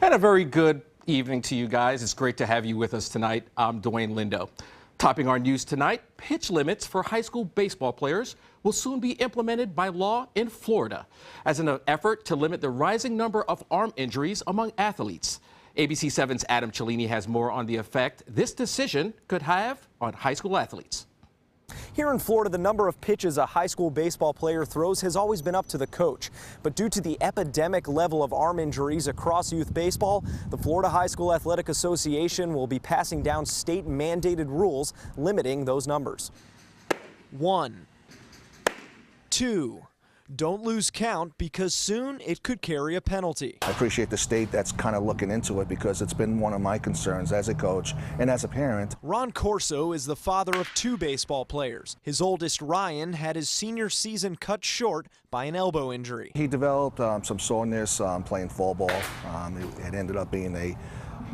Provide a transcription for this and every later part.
And a very good evening to you guys. It's great to have you with us tonight. I'm Dwayne Lindo. Topping our news tonight, pitch limits for high school baseball players will soon be implemented by law in Florida as an effort to limit the rising number of arm injuries among athletes. ABC 7's Adam Cellini has more on the effect this decision could have on high school athletes. Here in Florida, the number of pitches a high school baseball player throws has always been up to the coach. But due to the epidemic level of arm injuries across youth baseball, the Florida High School Athletic Association will be passing down state-mandated rules limiting those numbers. 1, 2. Don't lose count because soon it could carry a penalty. I appreciate the state that's kind of looking into it because it's been one of my concerns as a coach and as a parent. Ron Corso is the father of 2 baseball players. His oldest, Ryan, had his senior season cut short by an elbow injury. He developed some soreness playing fall ball. It ended up being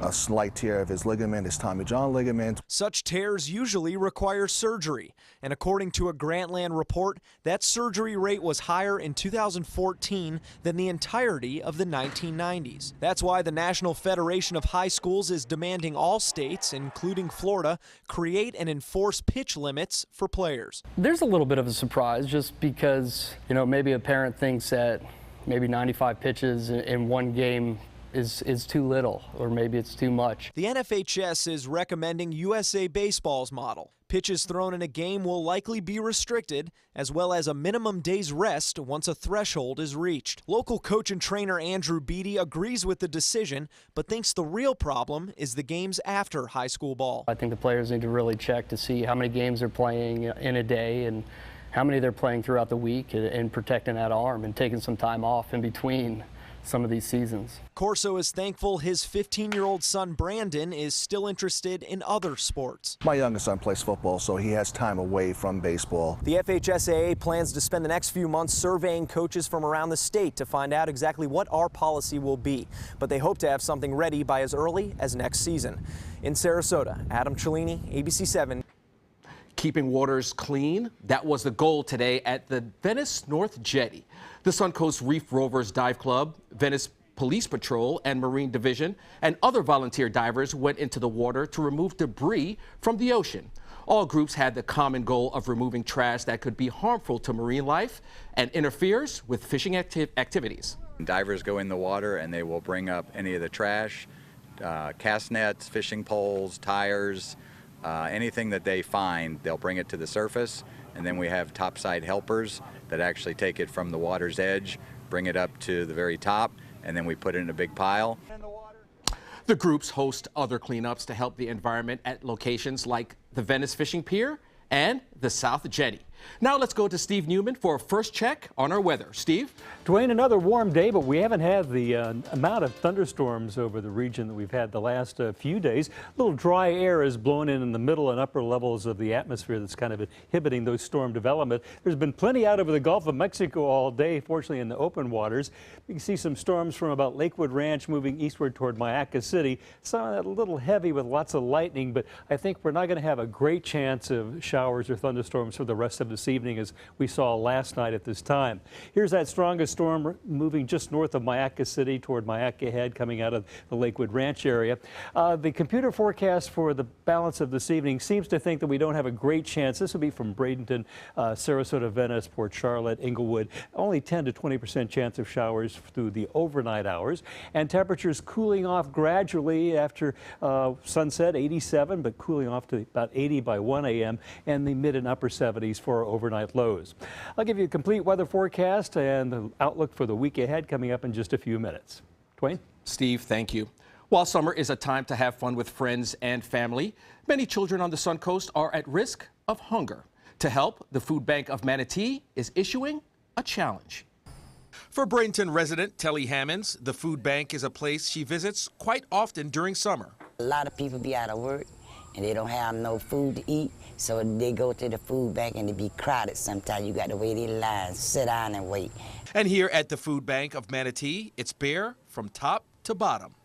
a slight tear of his ligament, his Tommy John ligament. Such tears usually require surgery, and according to a Grantland report, that surgery rate was higher in 2014 than the entirety of the 1990s. That's why the National Federation of High Schools is demanding all states, including Florida, create and enforce pitch limits for players. There's a little bit of a surprise just because, maybe a parent thinks that maybe 95 pitches in one game is too little, or maybe it's too much. The NFHS is recommending USA Baseball's model. Pitches thrown in a game will likely be restricted, as well as a minimum day's rest once a threshold is reached. Local coach and trainer Andrew Beatty agrees with the decision, but thinks the real problem is the games after high school ball. I think the players need to really check to see how many games they're playing in a day and how many they're playing throughout the week, and protecting that arm and taking some time off in between some of these seasons. Corso is thankful his 15-year-old son Brandon is still interested in other sports. My youngest son plays football, so he has time away from baseball. The FHSAA plans to spend the next few months surveying coaches from around the state to find out exactly what our policy will be. But they hope to have something ready by as early as next season. In Sarasota, Adam Cellini, ABC 7. Keeping waters clean, that was the goal today at the Venice North Jetty. The Suncoast Reef Rovers Dive Club, Venice Police Patrol and Marine Division, and other volunteer divers went into the water to remove debris from the ocean. All groups had the common goal of removing trash that could be harmful to marine life and interferes with fishing activities. Divers go in the water and they will bring up any of the trash, cast nets, fishing poles, tires, anything that they find, they'll bring it to the surface, and then we have topside helpers that actually take it from the water's edge, bring it up to the very top, and then we put it in a big pile. The groups host other cleanups to help the environment at locations like the Venice Fishing Pier and the South Jetty. Now let's go to Steve Newman for a first check on our weather. Steve? Dwayne, another warm day, but we haven't had the amount of thunderstorms over the region that we've had the last few days. A little dry air is blown in the middle and upper levels of the atmosphere that's kind of inhibiting those storm development. There's been plenty out over the Gulf of Mexico all day, fortunately in the open waters. You can see some storms from about Lakewood Ranch moving eastward toward Mayaca City. Some of that a little heavy with lots of lightning, but I think we're not going to have a great chance of showers or thunderstorms for the rest of this evening as we saw last night at this time. Here's that strongest storm moving just north of Mayaca City toward Mayaca Head coming out of the Lakewood Ranch area. The computer forecast for the balance of this evening seems to think that we don't have a great chance. This will be from Bradenton, Sarasota, Venice, Port Charlotte, Inglewood. Only 10 to 20% chance of showers through the overnight hours, and temperatures cooling off gradually after sunset, 87, but cooling off to about 80 by 1 a.m. and the mid and upper 70s for our overnight lows. I'll give you a complete weather forecast and the outlook for the week ahead coming up in just a few minutes. Dwayne? Steve, thank you. While summer is a time to have fun with friends and family, many children on the Suncoast are at risk of hunger. To help, the Food Bank of Manatee is issuing a challenge. For Bradenton resident Telly Hammonds, the food bank is a place she visits quite often during summer. A lot of people be out of work and they don't have no food to eat, so they go to the food bank and it be crowded. Sometimes you got to wait in line, sit down and wait. And here at the Food Bank of Manatee, it's bare from top to bottom.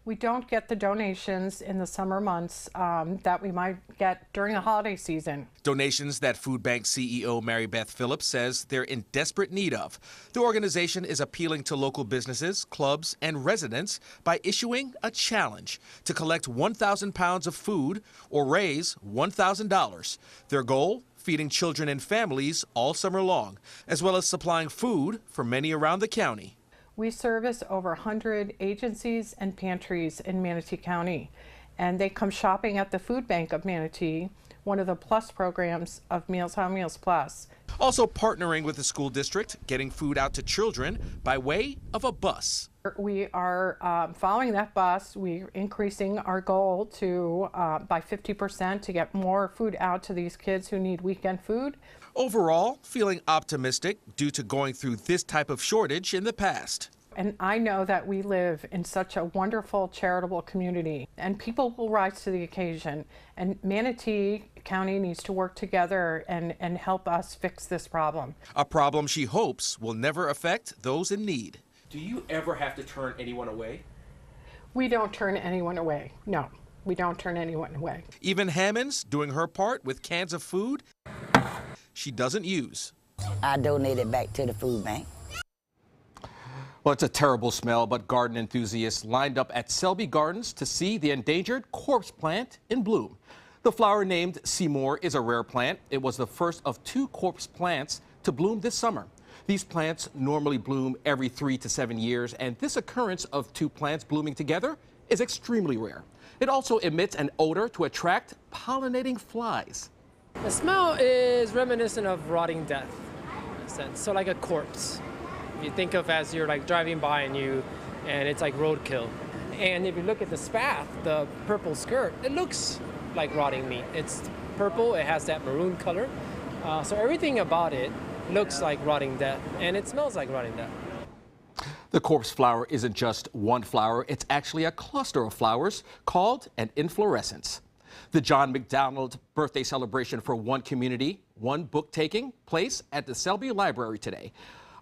We don't get the donations in the summer months that we might get during the holiday season. Donations that food bank CEO Mary Beth Phillips says they're in desperate need of. The organization is appealing to local businesses, clubs, and residents by issuing a challenge to collect 1,000 pounds of food or raise $1,000. Their goal? Feeding children and families all summer long, as well as supplying food for many around the county. We service over 100 agencies and pantries in Manatee County, and they come shopping at the Food Bank of Manatee, one of the plus programs of Meals on Wheels Plus. Also partnering with the school district, getting food out to children by way of a bus. We are following that bus. We're increasing our goal to by 50% to get more food out to these kids who need weekend food. Overall, feeling optimistic due to going through this type of shortage in the past. And I know that we live in such a wonderful charitable community, and people will rise to the occasion. And Manatee County needs to work together and help us fix this problem. A problem she hopes will never affect those in need. Do you ever have to turn anyone away? We don't turn anyone away. No, we don't turn anyone away. Even Hammond's doing her part with cans of food she doesn't use. I donate it back to the food bank. Well, it's a terrible smell, but garden enthusiasts lined up at Selby Gardens to see the endangered corpse plant in bloom. The flower, named Seymour, is a rare plant. It was the first of 2 corpse plants to bloom this summer. These plants normally bloom every 3 to 7 years, and this occurrence of 2 plants blooming together is extremely rare. It also emits an odor to attract pollinating flies. The smell is reminiscent of rotting death, in a sense. So like a corpse. If you think of as you're like driving by and it's like roadkill. And if you look at the spath, the purple skirt, it looks like rotting meat. It's purple, it has that maroon color. So everything about it looks like rotting death, and it smells like rotting death. The corpse flower isn't just one flower, it's actually a cluster of flowers called an inflorescence. The John McDonald birthday celebration for one community, one book taking place at the Selby Library today.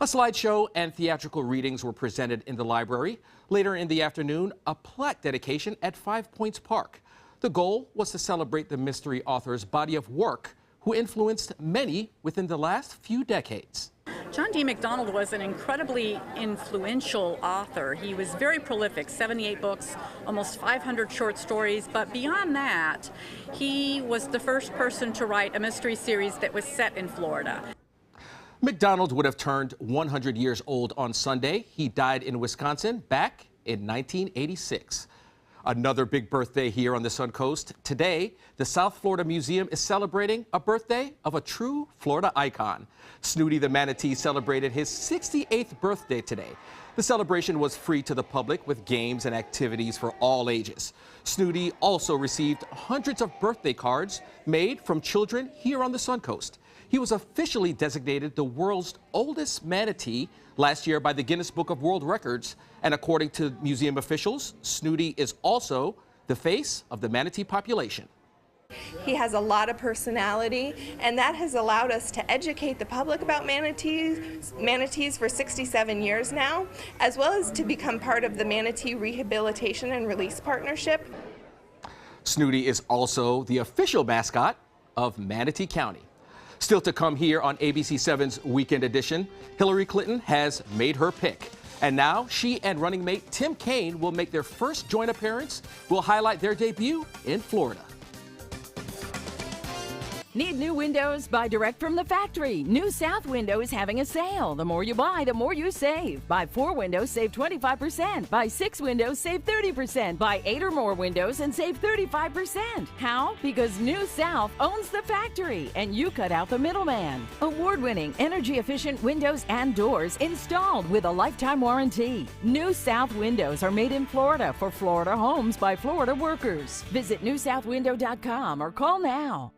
A slideshow and theatrical readings were presented in the library. Later in the afternoon, a plaque dedication at 5 Points Park. The goal was to celebrate the mystery author's body of work, who influenced many within the last few decades. John D. McDonald was an incredibly influential author. He was very prolific, 78 books, almost 500 short stories, but beyond that, he was the first person to write a mystery series that was set in Florida. McDonald would have turned 100 years old on Sunday. He died in Wisconsin back in 1986. Another big birthday here on the Sun Coast. Today, the South Florida Museum is celebrating a birthday of a true Florida icon. Snooty the manatee celebrated his 68th birthday today. The celebration was free to the public with games and activities for all ages. Snooty also received hundreds of birthday cards made from children here on the Sun Coast. He was officially designated the world's oldest manatee last year by the Guinness Book of World Records. And according to museum officials, Snooty is also the face of the manatee population. He has a lot of personality, and that has allowed us to educate the public about manatees for 67 years now, as well as to become part of the Manatee Rehabilitation and Release Partnership. Snooty is also the official mascot of Manatee County. Still to come here on ABC 7's Weekend Edition, Hillary Clinton has made her pick. And now she and running mate Tim Kaine will make their first joint appearance. We'll highlight their debut in Florida. Need new windows? Buy direct from the factory. New South Window is having a sale. The more you buy, the more you save. Buy 4 windows, save 25%. Buy 6 windows, save 30%. Buy 8 or more windows and save 35%. How? Because New South owns the factory and you cut out the middleman. Award-winning, energy-efficient windows and doors installed with a lifetime warranty. New South Windows are made in Florida for Florida homes by Florida workers. Visit newsouthwindow.com or call now.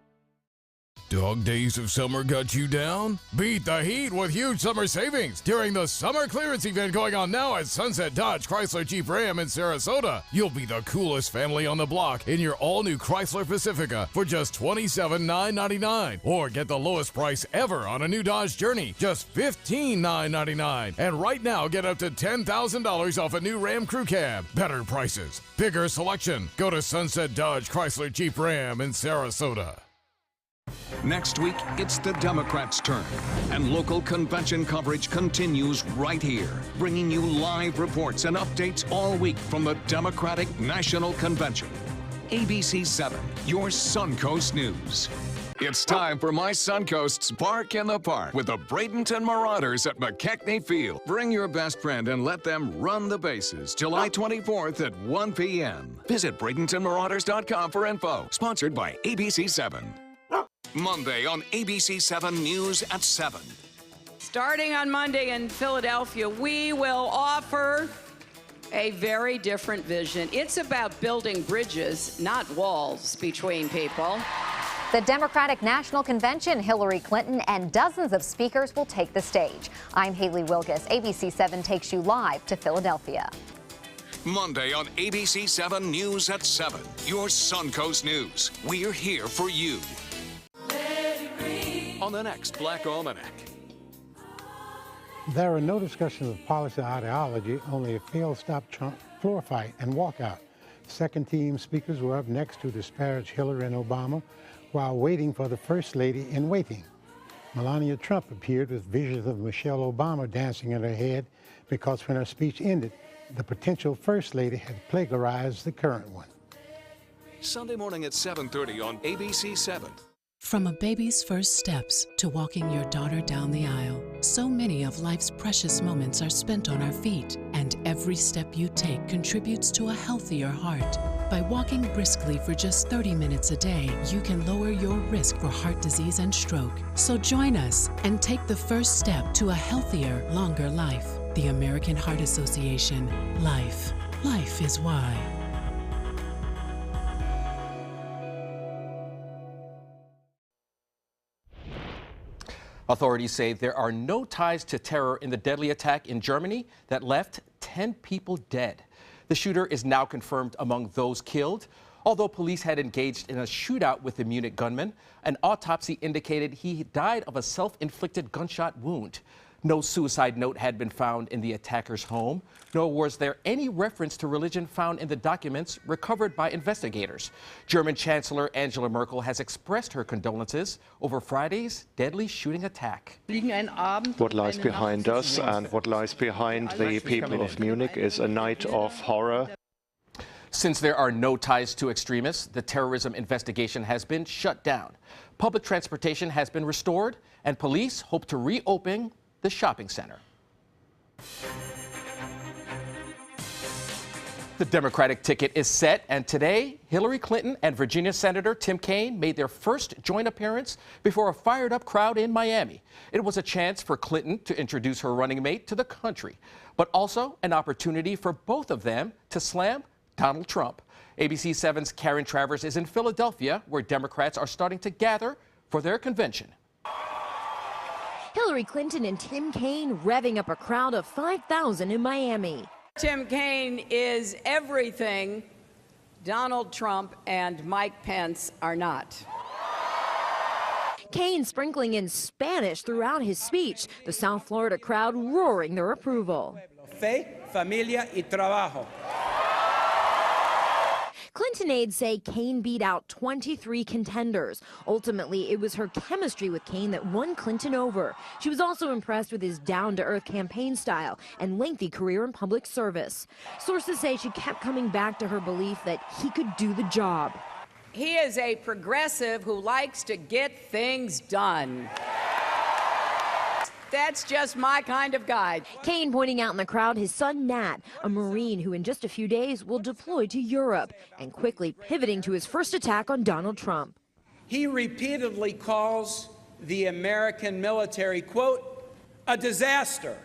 Dog days of summer got you down? Beat the heat with huge summer savings during the summer clearance event going on now at Sunset Dodge Chrysler Jeep Ram in Sarasota. You'll be the coolest family on the block in your all-new Chrysler Pacifica for just $27,999. Or get the lowest price ever on a new Dodge Journey, just $15,999. And right now, get up to $10,000 off a new Ram Crew Cab. Better prices, bigger selection. Go to Sunset Dodge Chrysler Jeep Ram in Sarasota. Next week, it's the Democrats' turn, and local convention coverage continues right here, bringing you live reports and updates all week from the Democratic National Convention. ABC 7, your Suncoast News. It's time for my Suncoast's Bark in the Park with the Bradenton Marauders at McKechnie Field. Bring your best friend and let them run the bases July 24th at 1 p.m. Visit BradentonMarauders.com for info. Sponsored by ABC 7. Monday on ABC 7 News at 7. Starting on Monday in Philadelphia, we will offer a very different vision. It's about building bridges, not walls, between people. The Democratic National Convention, Hillary Clinton and dozens of speakers will take the stage. I'm Haley Wilgus. ABC 7 takes you live to Philadelphia. Monday on ABC 7 News at 7. Your Suncoast News. We're here for you. On the next Black Almanac. There are no discussions of policy or ideology, only a failed stop Trump floor fight and walkout. Second team speakers were up next to disparage Hillary and Obama while waiting for the First Lady in waiting. Melania Trump appeared with visions of Michelle Obama dancing in her head because when her speech ended, the potential First Lady had plagiarized the current one. Sunday morning at 7:30 on ABC 7. From a baby's first steps to walking your daughter down the aisle, so many of life's precious moments are spent on our feet, and every step you take contributes to a healthier heart. By walking briskly for just 30 minutes a day, you can lower your risk for heart disease and stroke. So join us and take the first step to a healthier, longer life. The American Heart Association. Life. Life is why. Authorities say there are no ties to terror in the deadly attack in Germany that left 10 people dead. The shooter is now confirmed among those killed. Although police had engaged in a shootout with the Munich gunman, an autopsy indicated he died of a self-inflicted gunshot wound. No suicide note had been found in the attacker's home, nor was there any reference to religion found in the documents recovered by investigators. German Chancellor Angela Merkel has expressed her condolences over Friday's deadly shooting attack. What lies behind us and what lies behind the people of Munich is a night of horror. Since there are no ties to extremists, the terrorism investigation has been shut down. Public transportation has been restored, and police hope to reopen the shopping center. The Democratic ticket is set, and today, Hillary Clinton and Virginia Senator Tim Kaine made their first joint appearance before a fired-up crowd in Miami. It was a chance for Clinton to introduce her running mate to the country, but also an opportunity for both of them to slam Donald Trump. ABC 7's Karen Travers is in Philadelphia, where Democrats are starting to gather for their convention. Hillary Clinton and Tim Kaine revving up a crowd of 5,000 in Miami. Tim Kaine is everything Donald Trump and Mike Pence are not. Kaine sprinkling in Spanish throughout his speech, the South Florida crowd roaring their approval. Fe, familia y trabajo. Clinton aides say Kaine beat out 23 contenders. Ultimately, it was her chemistry with Kaine that won Clinton over. She was also impressed with his down-to-earth campaign style and lengthy career in public service. Sources say she kept coming back to her belief that he could do the job. He is a progressive who likes to get things done. That's just my kind of guy. Kaine pointing out in the crowd his son Nat, a Marine who in just a few days will deploy to Europe, and quickly pivoting to his first attack on Donald Trump. He repeatedly calls the American military, quote, a disaster.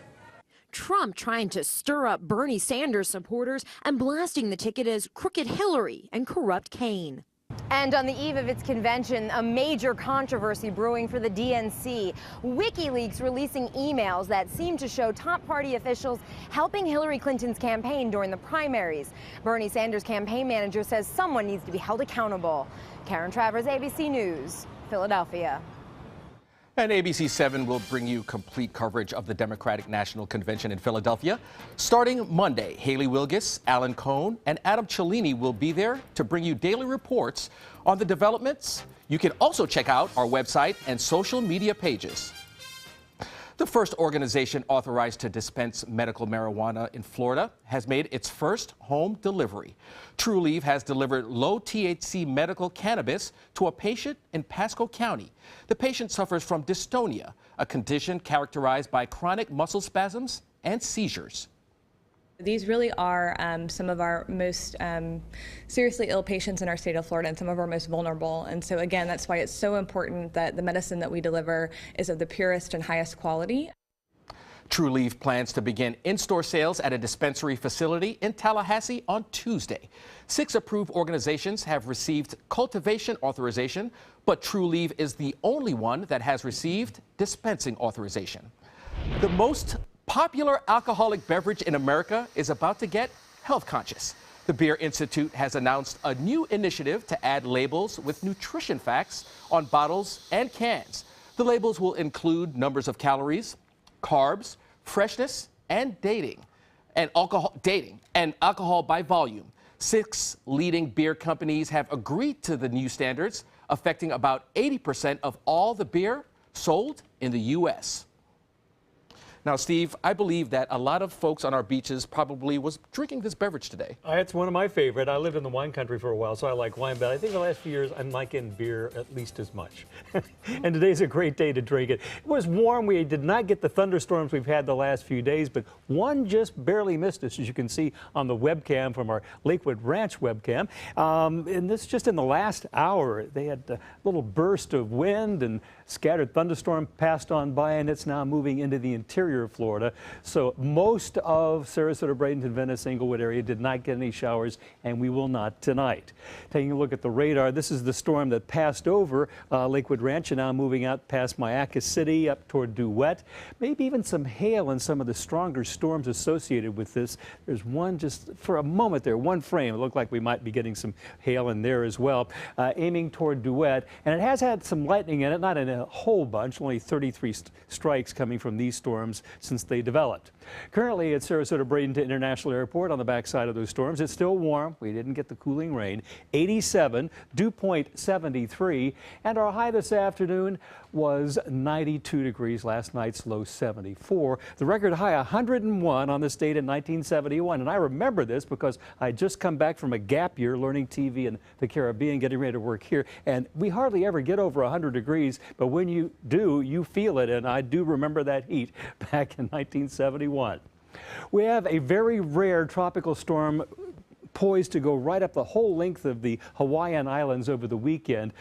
Trump trying to stir up Bernie Sanders supporters and blasting the ticket as crooked Hillary and corrupt Kaine. And on the eve of its convention, a major controversy brewing for the DNC. WikiLeaks releasing emails that seem to show top party officials helping Hillary Clinton's campaign during the primaries. Bernie Sanders' campaign manager says someone needs to be held accountable. Karen Travers, ABC News, Philadelphia. And ABC 7 will bring you complete coverage of the Democratic National Convention in Philadelphia. Starting Monday, Haley Wilgus, Alan Cohn, and Adam Cellini will be there to bring you daily reports on the developments. You can also check out our website and social media pages. The first organization authorized to dispense medical marijuana in Florida has made its first home delivery. TruLieve has delivered low-THC medical cannabis to a patient in Pasco County. The patient suffers from dystonia, a condition characterized by chronic muscle spasms and seizures. These really are some of our most seriously ill patients in our state of Florida and some of our most vulnerable. And so again, that's why it's so important that the medicine that we deliver is of the purest and highest quality. TruLieve plans to begin in-store sales at a dispensary facility in Tallahassee on Tuesday. 6 approved organizations have received cultivation authorization, but TruLieve is the only one that has received dispensing authorization. The most popular alcoholic beverage in America is about to get health conscious. The Beer Institute has announced a new initiative to add labels with nutrition facts on bottles and cans. The labels will include numbers of calories, carbs, freshness, and alcohol by volume. 6 leading beer companies have agreed to the new standards, affecting about 80% of all the beer sold in the U.S. Now, Steve, I believe that a lot of folks on our beaches probably was drinking this beverage today. It's one of my favorite. I lived in the wine country for a while, so I like wine, but I think the last few years I'm liking beer at least as much. And today's a great day to drink it. It was warm. We did not get the thunderstorms we've had the last few days, but one just barely missed us, as you can see on the webcam from our Lakewood Ranch webcam. And this just in the last hour, they had a little burst of wind and scattered thunderstorm passed on by, and it's now moving into the interior of Florida. So most of Sarasota, Bradenton, Venice, Englewood area did not get any showers, and we will not tonight. Taking a look at the radar, this is the storm that passed over Lakewood Ranch and now moving out past Myakka City up toward Duet. Maybe even some hail and some of the stronger storms associated with this. There's one just for a moment there, one frame. It looked like we might be getting some hail in there as well, aiming toward Duet. And it has had some lightning in it, not in a whole bunch, only 33 strikes coming from these storms since they developed. Currently at Sarasota Bradenton International Airport on the backside of those storms, it's still warm. We didn't get the cooling rain. 87, dew point 73, and our high this afternoon was 92 degrees. Last night's low 74. The record high 101 on this date in 1971. And I remember this because I had just come back from a gap year learning TV in the Caribbean, getting ready to work here. And we hardly ever get over 100 degrees, but when you do, you feel it. And I do remember that heat back in 1971. We have a very rare tropical storm poised to go right up the whole length of the Hawaiian Islands over the weekend.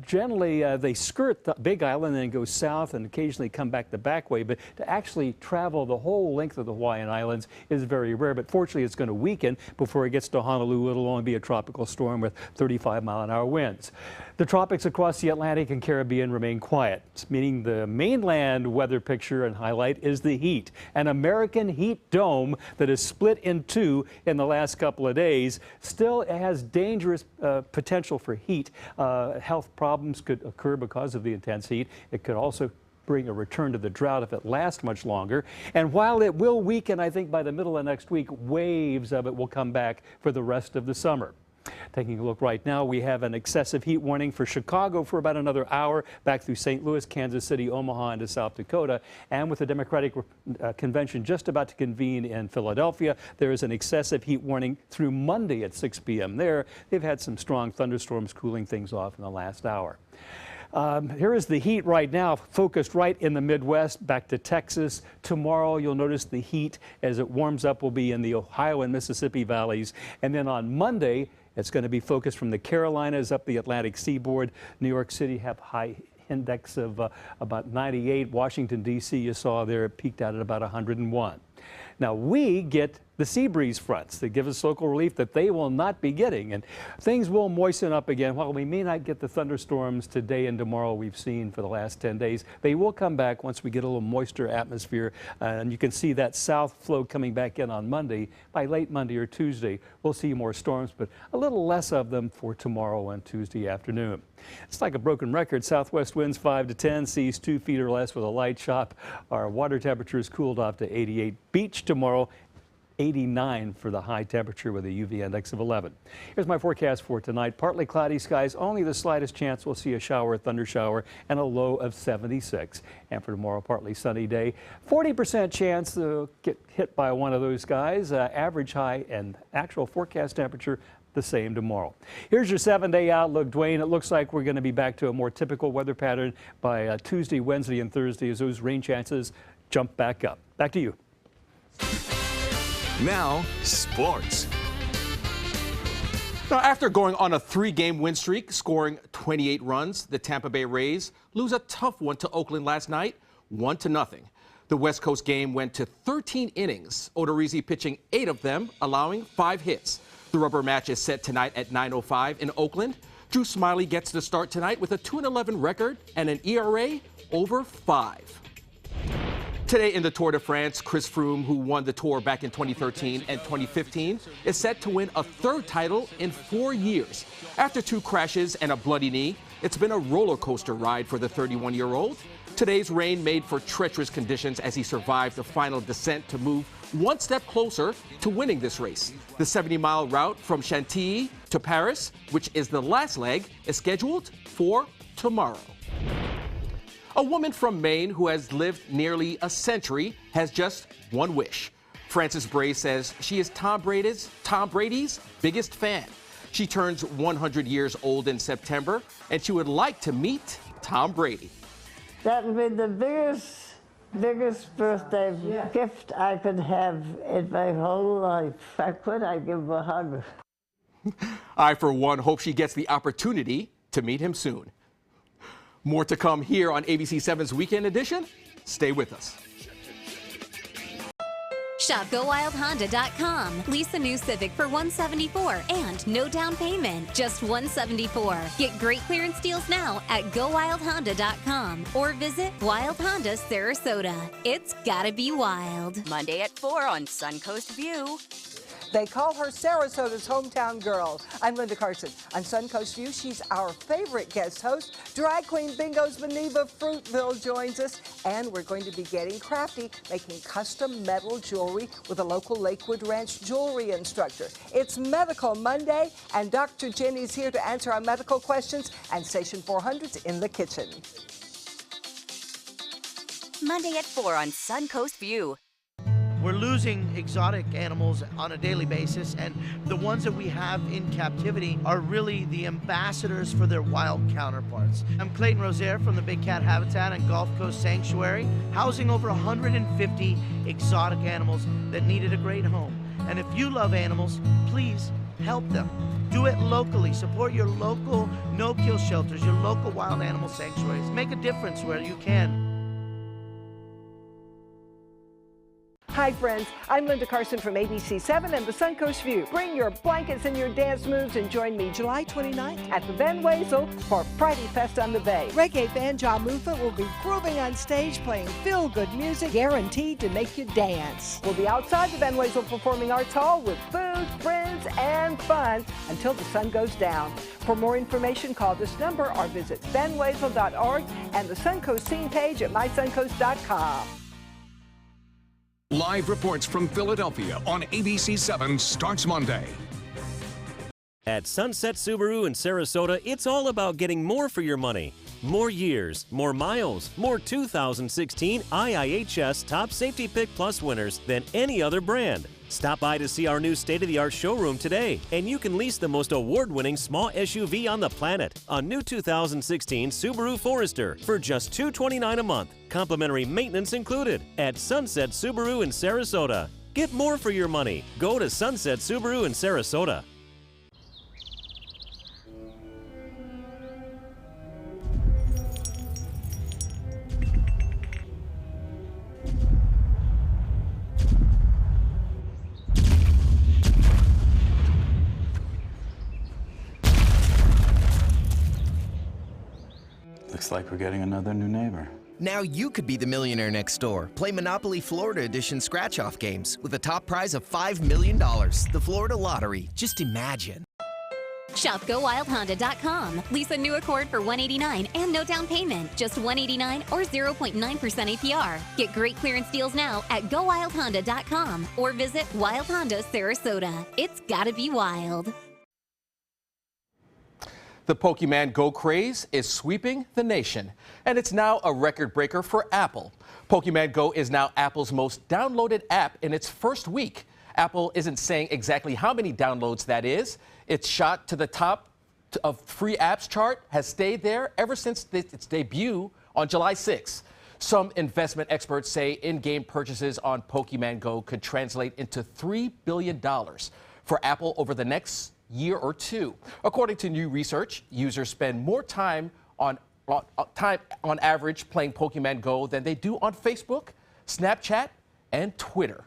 Generally, they skirt the Big Island and then go south and occasionally come back the back way, but to actually travel the whole length of the Hawaiian Islands is very rare. But fortunately, it's going to weaken before it gets to Honolulu. It'll only be a tropical storm with 35-mile-an-hour winds. The tropics across the Atlantic and Caribbean remain quiet, meaning the mainland weather picture and highlight is the heat. An American heat dome that is split in two in the last couple of days still has dangerous potential for heat. Health problems could occur because of the intense heat. It could also bring a return to the drought if it lasts much longer. And while it will weaken, I think by the middle of next week, waves of it will come back for the rest of the summer. Taking a look right now, we have an excessive heat warning for Chicago for about another hour, back through St. Louis, Kansas City, Omaha, into South Dakota. And with the Democratic Convention just about to convene in Philadelphia, there is an excessive heat warning through Monday at 6 p.m. there. They've had some strong thunderstorms cooling things off in the last hour. Here is the heat right now, focused right in the Midwest, back to Texas. Tomorrow, you'll notice the heat as it warms up will be in the Ohio and Mississippi valleys. And then on Monday, it's going to be focused from the Carolinas up the Atlantic seaboard. New York City have high index of about 98. Washington, D.C., you saw there, it peaked out at about 101. Now, we get the sea breeze fronts that give us local relief that they will not be getting. And things will moisten up again. While we may not get the thunderstorms today and tomorrow we've seen for the last 10 days, they will come back once we get a little moisture atmosphere. And you can see that south flow coming back in on Monday. By late Monday or Tuesday, we'll see more storms, but a little less of them for tomorrow and Tuesday afternoon. It's like a broken record. Southwest winds 5 to 10, seas 2 feet or less with a light chop. Our water temperature is cooled off to 88. Beach tomorrow, 89 for the high temperature with a UV index of 11. Here's my forecast for tonight. Partly cloudy skies, only the slightest chance we'll see a shower, thunder shower, and a low of 76. And for tomorrow, partly sunny day. 40% chance to get hit by one of those guys. Average high and actual forecast temperature the same tomorrow. Here's your 7-day outlook, Dwayne. It looks like we're going to be back to a more typical weather pattern by Tuesday, Wednesday, and Thursday as those rain chances jump back up. Back to you. Now, sports. Now, after going on a 3-game win streak, scoring 28 runs, the Tampa Bay Rays lose a tough one to Oakland last night, 1-0. The West Coast game went to 13 innings, Odorizzi pitching 8 of them, allowing 5 hits. The rubber match is set tonight at 9:05 in Oakland. Drew Smyly gets the start tonight with a 2-11 record and an ERA over 5. Today in the Tour de France, Chris Froome, who won the Tour back in 2013 and 2015, is set to win a 3rd title in 4 years. After 2 crashes and a bloody knee, it's been a roller coaster ride for the 31-year-old. Today's rain made for treacherous conditions as he survived the final descent to move one step closer to winning this race. The 70-mile route from Chantilly to Paris, which is the last leg, is scheduled for tomorrow. A woman from Maine who has lived nearly a century has just one wish. Frances Bray says she is Tom Brady's biggest fan. She turns 100 years old in September, and she would like to meet Tom Brady. That would be the biggest birthday gift I could have in my whole life. If I could, I'd give him a hug. I, for one, hope she gets the opportunity to meet him soon. More to come here on ABC 7's Weekend Edition. Stay with us. Shop GoWildHonda.com. Lease a new Civic for $174 and no down payment, just $174. Get great clearance deals now at GoWildHonda.com or visit Wild Honda Sarasota. It's gotta be wild. Monday at 4 on Suncoast View. They call her Sarasota's hometown girl. I'm Linda Carson. On Suncoast View, she's our favorite guest host. Drag Queen Bingo's Maneva Fruitville joins us, and we're going to be getting crafty, making custom metal jewelry with a local Lakewood Ranch jewelry instructor. It's Medical Monday, and Dr. Jenny's here to answer our medical questions, and Station 400's in the kitchen. Monday at 4 on Suncoast View. We're losing exotic animals on a daily basis, and the ones that we have in captivity are really the ambassadors for their wild counterparts. I'm Clayton Rozier from the Big Cat Habitat and Gulf Coast Sanctuary, housing over 150 exotic animals that needed a great home. And if you love animals, please help them. Do it locally. Support your local no-kill shelters, your local wild animal sanctuaries. Make a difference where you can. Hi friends, I'm Linda Carson from ABC 7 and the Suncoast View. Bring your blankets and your dance moves and join me July 29th at the Van Wezel for Friday Fest on the Bay. Reggae band Ja Mufa will be grooving on stage playing feel-good music guaranteed to make you dance. We'll be outside the Van Wezel Performing Arts Hall with food, friends, and fun until the sun goes down. For more information, call this number or visit vanwezel.org and the Suncoast scene page at mysuncoast.com. Live reports from Philadelphia on ABC 7 starts Monday. At Sunset Subaru in Sarasota, it's all about getting more for your money. More years, more miles, more 2016 IIHS Top Safety Pick Plus winners than any other brand. Stop by to see our new state-of-the-art showroom today, and you can lease the most award-winning small SUV on the planet, a new 2016 Subaru Forester, for just $229 a month. Complimentary maintenance included at Sunset Subaru in Sarasota. Get more for your money. Go to Sunset Subaru in Sarasota. Looks like we're getting another new neighbor. Now you could be the millionaire next door. Play Monopoly Florida Edition scratch-off games with a top prize of $5 million. The Florida Lottery. Just imagine. Shop GoWildHonda.com. Lease a new Accord for $189 and no down payment. Just $189 or 0.9% APR. Get great clearance deals now at GoWildHonda.com or visit Wild Honda Sarasota. It's gotta be wild. The Pokemon Go craze is sweeping the nation, and it's now a record breaker for Apple. Pokemon Go is now Apple's most downloaded app in its first week. Apple isn't saying exactly how many downloads that is. Its shot to the top of free apps chart has stayed there ever since its debut on July 6. Some investment experts say in-game purchases on Pokemon Go could translate into $3 billion for Apple over the next year or two. According to new research, users spend more time on average playing Pokemon Go than they do on Facebook, Snapchat, and Twitter.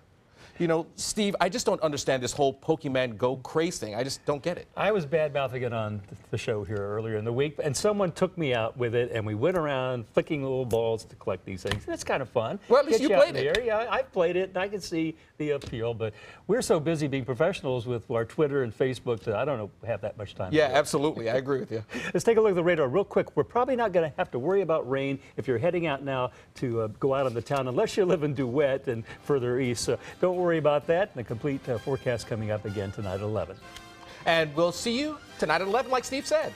You know, Steve, I just don't understand this whole Pokemon Go craze thing. I just don't get it. I was bad-mouthing it on the show here earlier in the week, and someone took me out with it, and we went around flicking little balls to collect these things. And it's kind of fun. Well, at least you played it. Yeah, I've played it, and I can see the appeal, but we're so busy being professionals with our Twitter and Facebook that I don't have that much time. Yeah, absolutely. I agree with you. Let's take a look at the radar real quick. We're probably not going to have to worry about rain if you're heading out now to go out on the town, unless you live in DeWitt and further east. So don't worry about that. And the complete forecast coming up again tonight at 11. And we'll see you tonight at 11, like Steve said.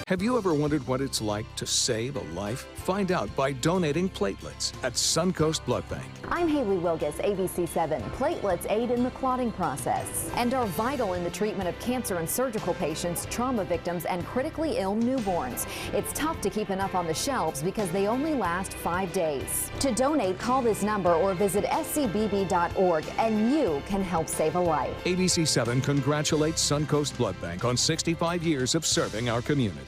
Have you ever wondered what it's like to save a life? Find out by donating platelets at Suncoast Blood Bank. I'm Haley Wilgus, ABC7. Platelets aid in the clotting process and are vital in the treatment of cancer and surgical patients, trauma victims, and critically ill newborns. It's tough to keep enough on the shelves because they only last 5 days. To donate, call this number or visit scbb.org and you can help save a life. ABC7 congratulates Suncoast Blood Bank on 65 years of serving our community.